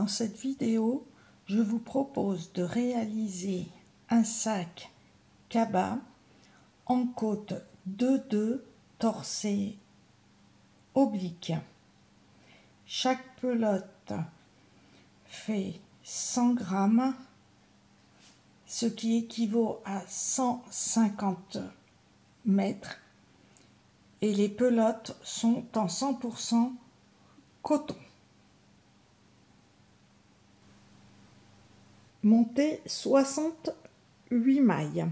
Dans cette vidéo, je vous propose de réaliser un sac cabas en côte 2-2 torsée oblique. Chaque pelote fait 100 grammes, ce qui équivaut à 150 mètres, et les pelotes sont en 100% coton. Monter 68 mailles.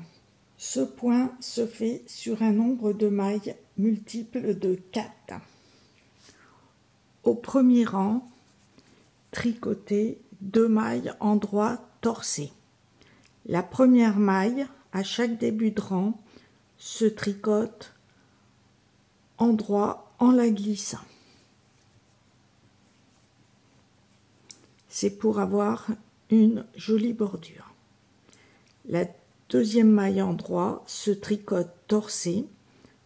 Ce point se fait sur un nombre de mailles multiple de 4. Au premier rang, tricoter 2 mailles endroit torsé. La première maille, à chaque début de rang, se tricote endroit en la glissant. C'est pour avoir une jolie bordure. La deuxième maille endroit se tricote torsée,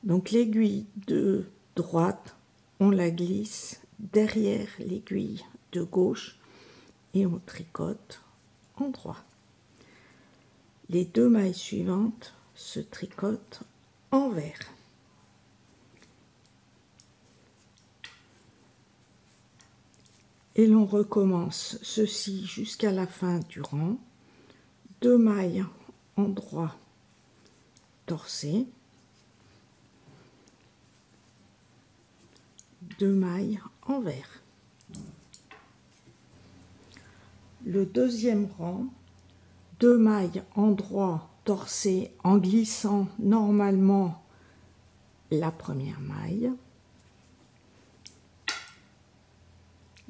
donc l'aiguille de droite, on la glisse derrière l'aiguille de gauche et on tricote endroit. Les 2 mailles suivantes se tricotent envers. Et l'on recommence ceci jusqu'à la fin du rang. 2 mailles endroit torsé, 2 mailles envers. Le deuxième rang, 2 mailles endroit torsé en glissant normalement la première maille.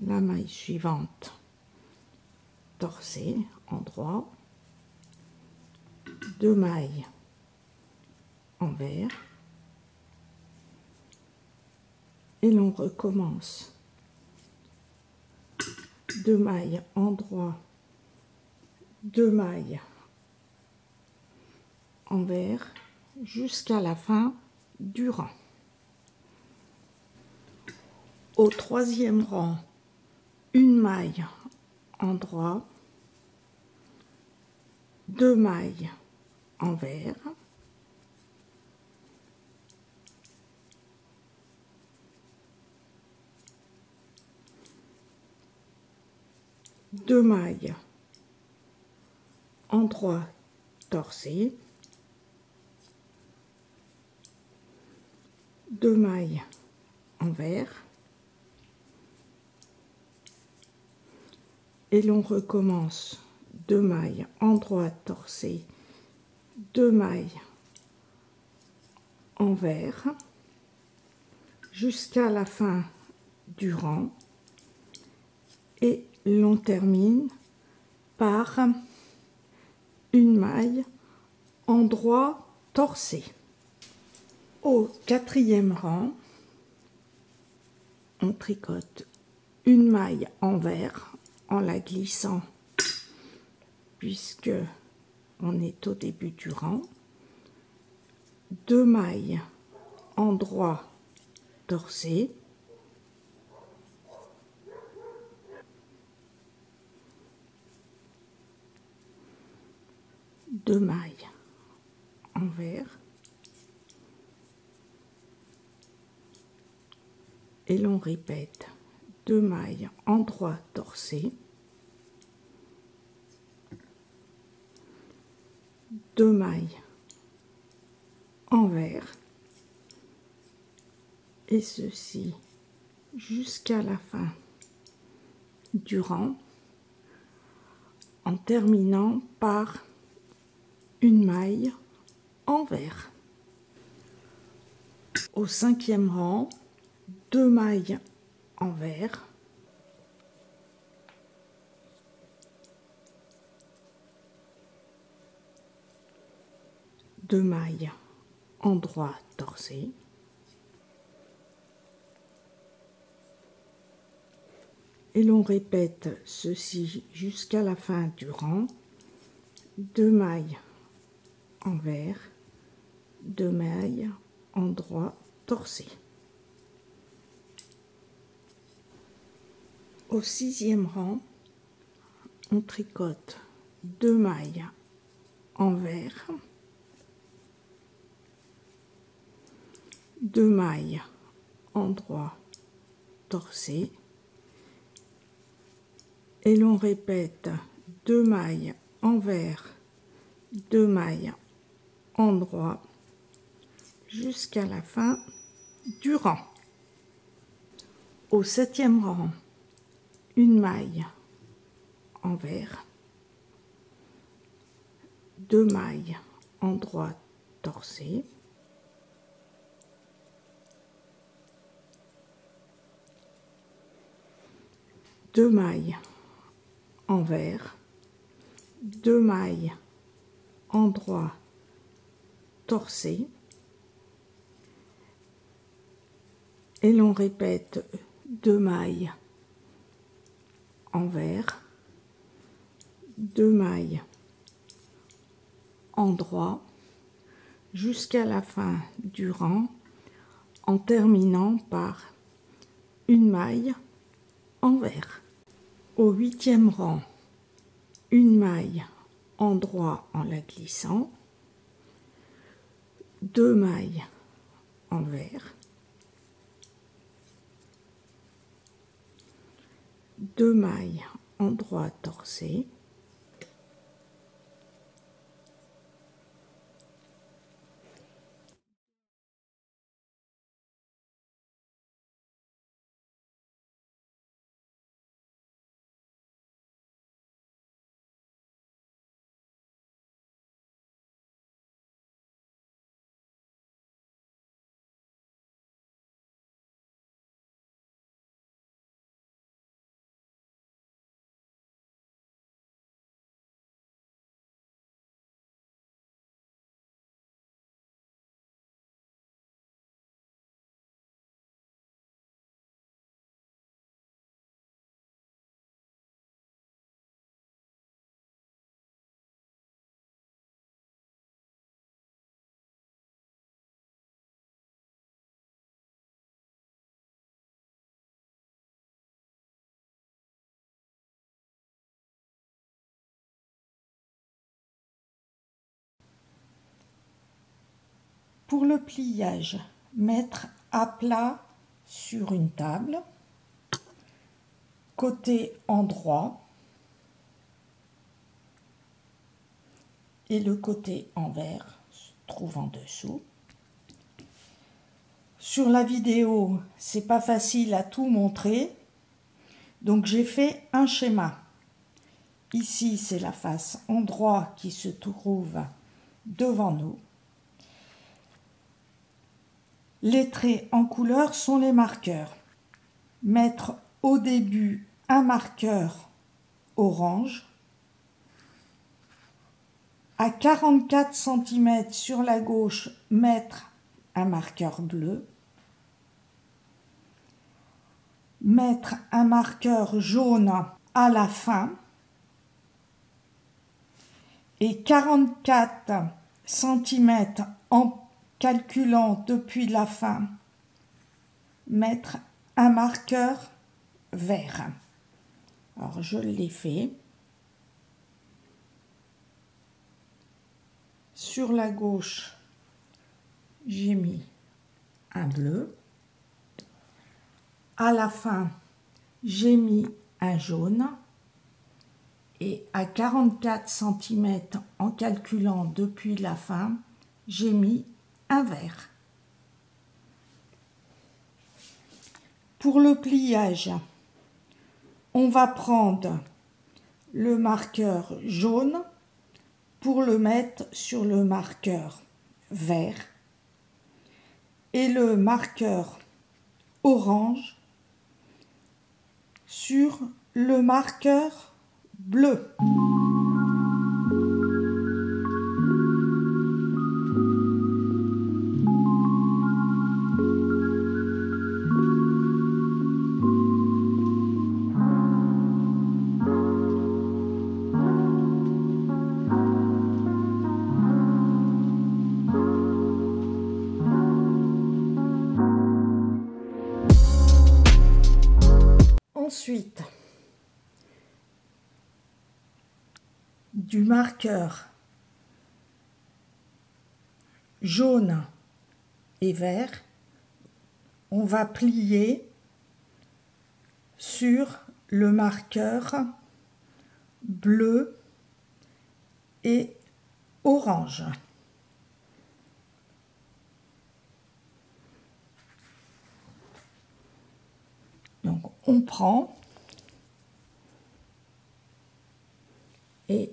La maille suivante torsée endroit, 2 mailles envers, et l'on recommence 2 mailles endroit, 2 mailles envers jusqu'à la fin du rang. Au troisième rang, 1 maille endroit, 2 mailles envers, deux mailles endroit torsé, 2 mailles envers, et l'on recommence 2 mailles endroit torsé, 2 mailles envers jusqu'à la fin du rang, et l'on termine par 1 maille endroit torsé. Au quatrième rang, on tricote 1 maille envers en la glissant puisque on est au début du rang, 2 mailles endroit torsé, 2 mailles envers, et l'on répète 2 mailles endroit torsé, 2 mailles envers, et ceci jusqu'à la fin du rang, en terminant par 1 maille envers. Au cinquième rang, 2 mailles envers, 2 mailles endroit torsé, et l'on répète ceci jusqu'à la fin du rang, 2 mailles envers, 2 mailles endroit torsé. Au sixième rang, on tricote 2 mailles envers, 2 mailles endroit torse et l'on répète 2 mailles envers, 2 mailles endroit jusqu'à la fin du rang. Au 7e rang, une maille envers, 2 mailles endroit torse, 2 mailles envers, 2 mailles endroit torse et l'on répète 2 mailles envers, 2 mailles endroit jusqu'à la fin du rang en terminant par une maille envers. Au 8e rang, une maille endroit en la glissant, 2 mailles envers, 2 mailles endroit torse, pour le pliage, mettre à plat sur une table, côté endroit et le côté envers se trouve en dessous. Sur la vidéo, c'est pas facile à tout montrer, donc j'ai fait un schéma. Ici, c'est la face endroit qui se trouve devant nous. Les traits en couleur sont les marqueurs. Mettre au début un marqueur orange. À 44 cm sur la gauche, mettre un marqueur bleu. Mettre un marqueur jaune à la fin. Et 44 cm en calculant depuis la fin, mettre un marqueur vert. Alors je l'ai fait. Sur la gauche, j'ai mis un bleu. À la fin, j'ai mis un jaune. Et à 44 cm en calculant depuis la fin, j'ai mis un vert. Pour le pliage, on va prendre le marqueur jaune pour le mettre sur le marqueur vert et le marqueur orange sur le marqueur bleu. Ensuite, du marqueur jaune et vert, on va plier sur le marqueur bleu et orange. Donc on prend et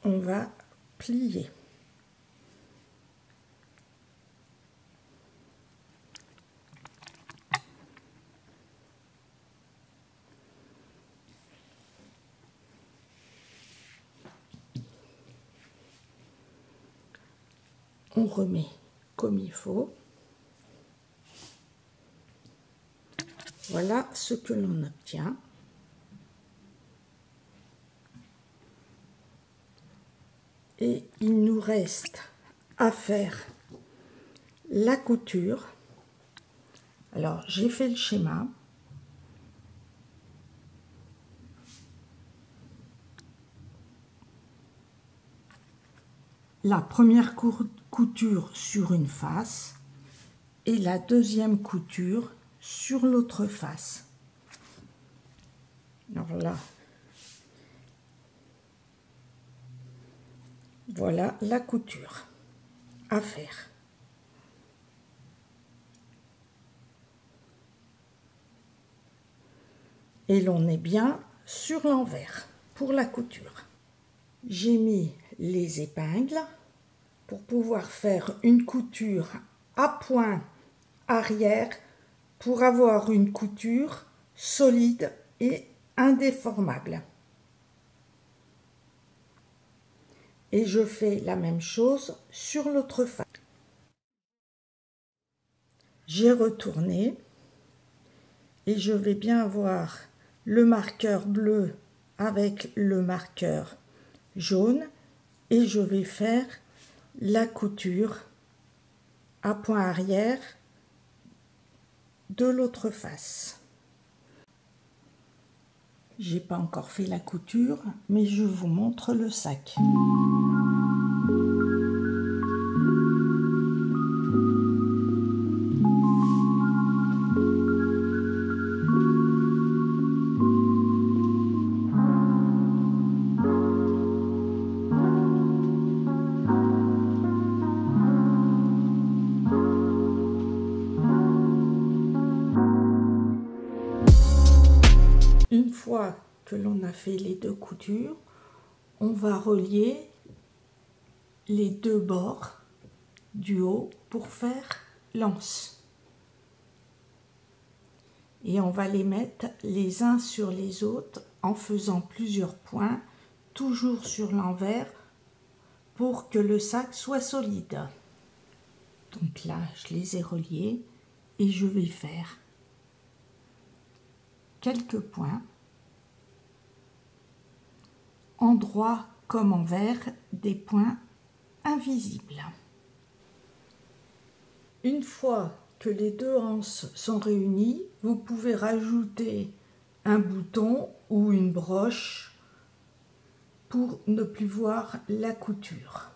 on va plier. On remet comme il faut. Voilà ce que l'on obtient. Et il nous reste à faire la couture. Alors j'ai fait le schéma. La première couture sur une face et la deuxième couture sur l'autre face. Alors là, voilà la couture à faire. Et l'on est bien sur l'envers pour la couture. J'ai mis les épingles pour pouvoir faire une couture à point arrière pour avoir une couture solide et indéformable. Et je fais la même chose sur l'autre face. J'ai retourné et je vais bien avoir le marqueur bleu avec le marqueur jaune et je vais faire la couture à point arrière de l'autre face. J'ai pas encore fait la couture, mais je vous montre le sac. Une fois que l'on a fait les deux coutures, on va relier les deux bords du haut pour faire l'anse. Et on va les mettre les uns sur les autres en faisant plusieurs points, toujours sur l'envers, pour que le sac soit solide. Donc là, je les ai reliés et je vais faire quelques points, en droit comme en vert, des points invisibles. Une fois que les deux anses sont réunies, vous pouvez rajouter un bouton ou une broche pour ne plus voir la couture.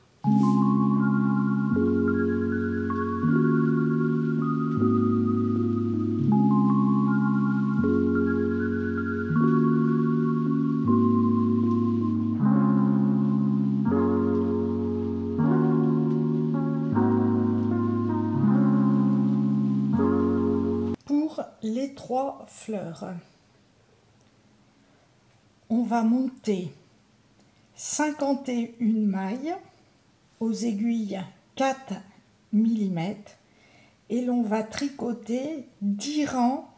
Pour les 3 fleurs, on va monter 51 mailles aux aiguilles 4 mm et l'on va tricoter 10 rangs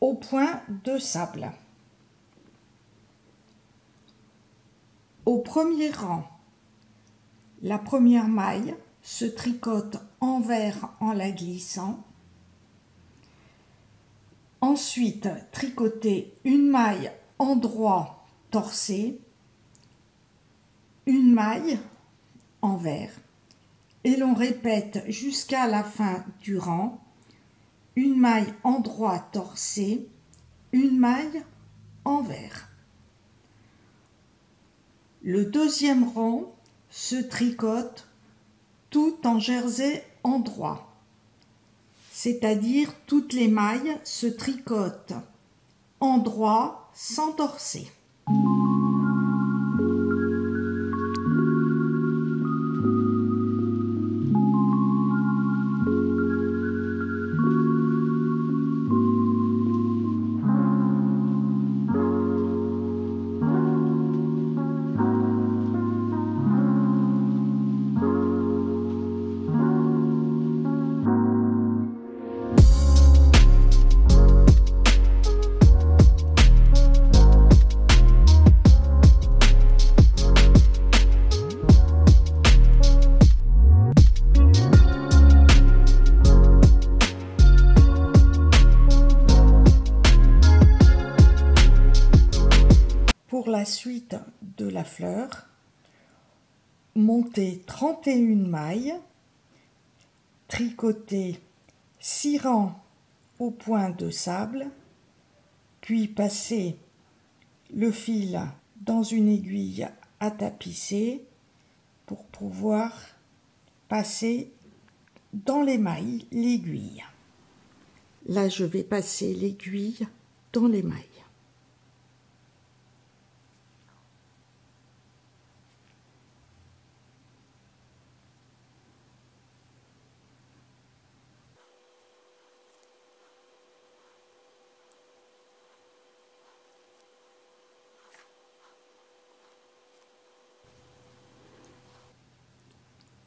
au point de sable. Au premier rang, la première maille se tricote envers en la glissant. Ensuite, tricoter une maille en droit torcé, une maille envers, et l'on répète jusqu'à la fin du rang, une maille en droit torcé, une maille envers. Le deuxième rang se tricote tout en jersey endroit, c'est-à-dire toutes les mailles se tricotent endroit sans torser. Pour la suite de la fleur, montez 31 mailles, tricotez 6 rangs au point de sable, puis passez le fil dans une aiguille à tapisser pour pouvoir passer dans les mailles l'aiguille. Là, je vais passer l'aiguille dans les mailles.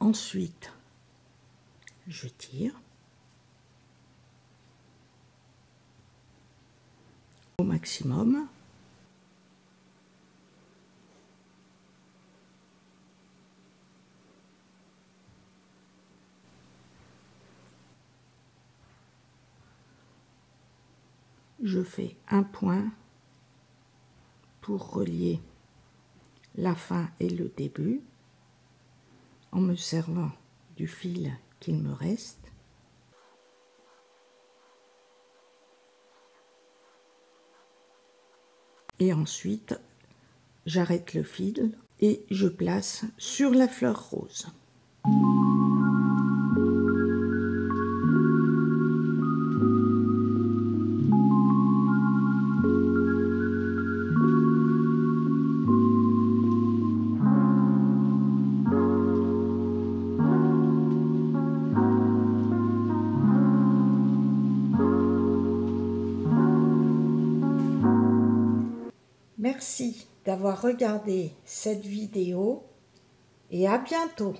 Ensuite, je tire au maximum. Je fais un point pour relier la fin et le début en me servant du fil qu'il me reste. Et ensuite, j'arrête le fil et je place sur la fleur rose. Merci d'avoir regardé cette vidéo et à bientôt.